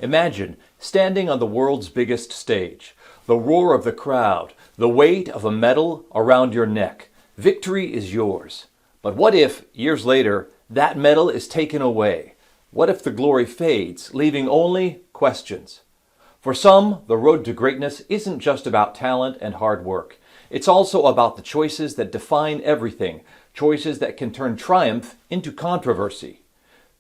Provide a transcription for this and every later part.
Imagine standing on the world's biggest stage, the roar of the crowd, the weight of a medal around your neck. Victory is yours. But what if, years later, that medal is taken away? What if the glory fades, leaving only questions? For some, the road to greatness isn't just about talent and hard work. It's also about the choices that define everything, choices that can turn triumph into controversy.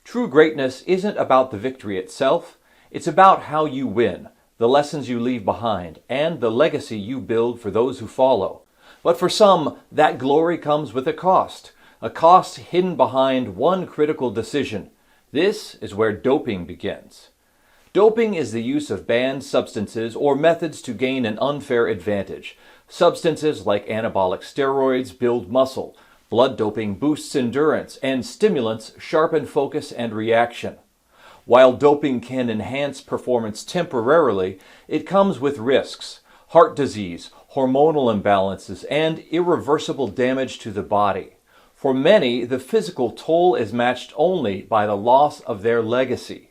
True greatness isn't about the victory itself. It's about how you win, the lessons you leave behind, and the legacy you build for those who follow. But for some, that glory comes with a cost hidden behind one critical decision. This is where doping begins. Doping is the use of banned substances or methods to gain an unfair advantage. Substances like anabolic steroids build muscle, blood doping boosts endurance, and stimulants sharpen focus and reaction. While doping can enhance performance temporarily, it comes with risks: heart disease, hormonal imbalances, and irreversible damage to the body. For many, the physical toll is matched only by the loss of their legacy.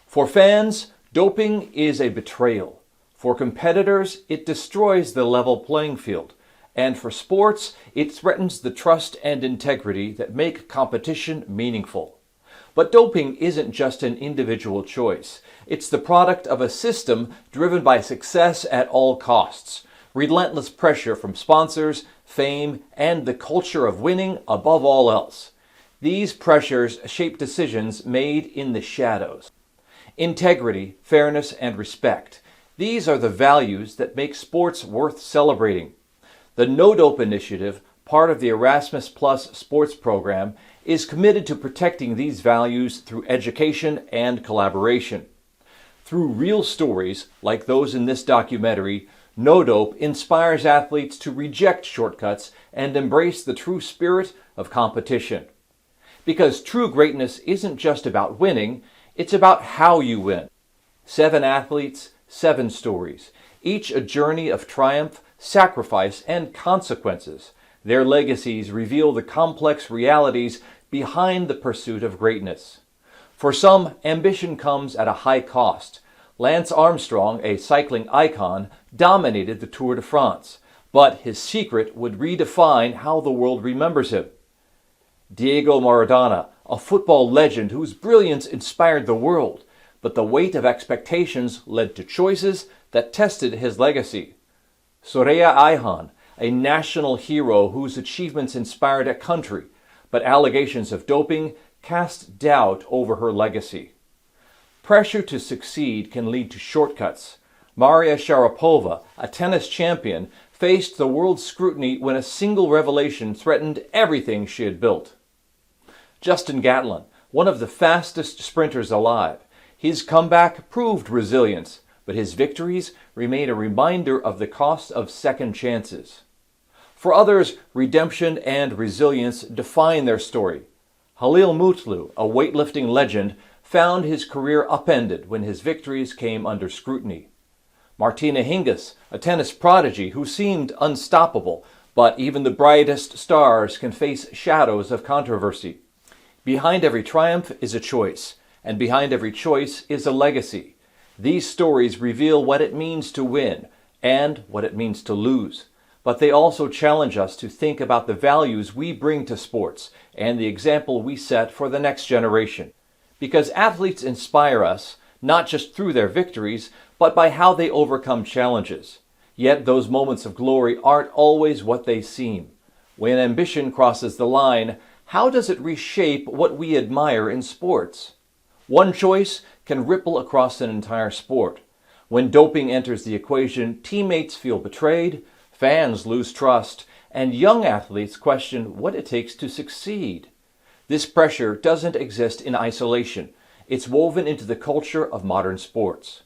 For fans, doping is a betrayal. For competitors, it destroys the level playing field. And for sports, it threatens the trust and integrity that make competition meaningful. But doping isn't just an individual choice. It's the product of a system driven by success at all costs, relentless pressure from sponsors, fame, and the culture of winning above all else. These pressures shape decisions made in the shadows. Integrity, fairness, and respect. These are the values that make sports worth celebrating. The No Dope Initiative, part of the Erasmus Plus sports program, is committed to protecting these values through education and collaboration. Through real stories, like those in this documentary, No Dope inspires athletes to reject shortcuts and embrace the true spirit of competition. Because true greatness isn't just about winning, it's about how you win. 7 athletes, 7 stories, each a journey of triumph, sacrifice, and consequences. Their legacies reveal the complex realities behind the pursuit of greatness. For some, ambition comes at a high cost. Lance Armstrong, a cycling icon, dominated the Tour de France, but his secret would redefine how the world remembers him. Diego Maradona, a football legend whose brilliance inspired the world, but the weight of expectations led to choices that tested his legacy. Soraya Ayhan, a national hero whose achievements inspired a country, but allegations of doping cast doubt over her legacy. Pressure to succeed can lead to shortcuts. Maria Sharapova, a tennis champion, faced the world's scrutiny when a single revelation threatened everything she had built. Justin Gatlin, one of the fastest sprinters alive, his comeback proved resilience, but his victories remain a reminder of the cost of second chances. For others, redemption and resilience define their story. Halil Mutlu, a weightlifting legend, found his career upended when his victories came under scrutiny. Martina Hingis, a tennis prodigy who seemed unstoppable, but even the brightest stars can face shadows of controversy. Behind every triumph is a choice, and behind every choice is a legacy. These stories reveal what it means to win and what it means to lose. But they also challenge us to think about the values we bring to sports and the example we set for the next generation. Because athletes inspire us, not just through their victories, but by how they overcome challenges. Yet those moments of glory aren't always what they seem. When ambition crosses the line, how does it reshape what we admire in sports? One choice can ripple across an entire sport. When doping enters the equation, teammates feel betrayed, fans lose trust, and young athletes question what it takes to succeed. This pressure doesn't exist in isolation. It's woven into the culture of modern sports.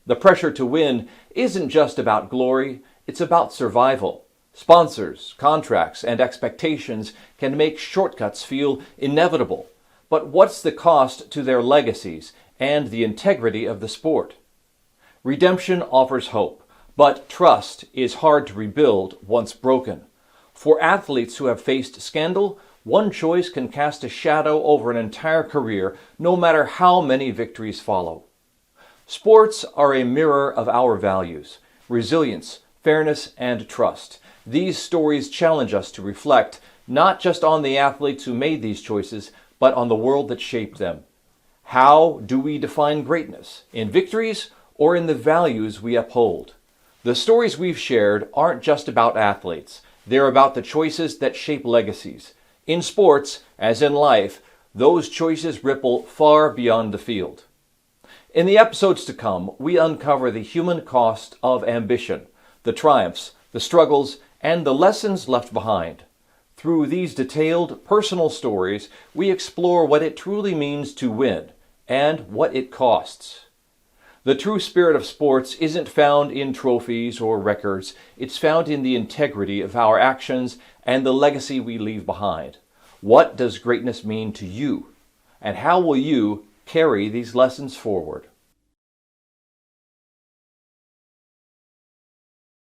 The pressure to win isn't just about glory, it's about survival. Sponsors, contracts, and expectations can make shortcuts feel inevitable. But what's the cost to their legacies and the integrity of the sport? Redemption offers hope, but trust is hard to rebuild once broken. For athletes who have faced scandal, one choice can cast a shadow over an entire career, no matter how many victories follow. Sports are a mirror of our values: resilience, fairness, and trust. These stories challenge us to reflect not just on the athletes who made these choices, but on the world that shaped them. How do we define greatness? In victories or in the values we uphold? The stories we've shared aren't just about athletes. They're about the choices that shape legacies. In sports, as in life, those choices ripple far beyond the field. In the episodes to come, we uncover the human cost of ambition, the triumphs, the struggles, and the lessons left behind. Through these detailed, personal stories, we explore what it truly means to win and what it costs. The true spirit of sports isn't found in trophies or records. It's found in the integrity of our actions and the legacy we leave behind. What does greatness mean to you? And how will you carry these lessons forward?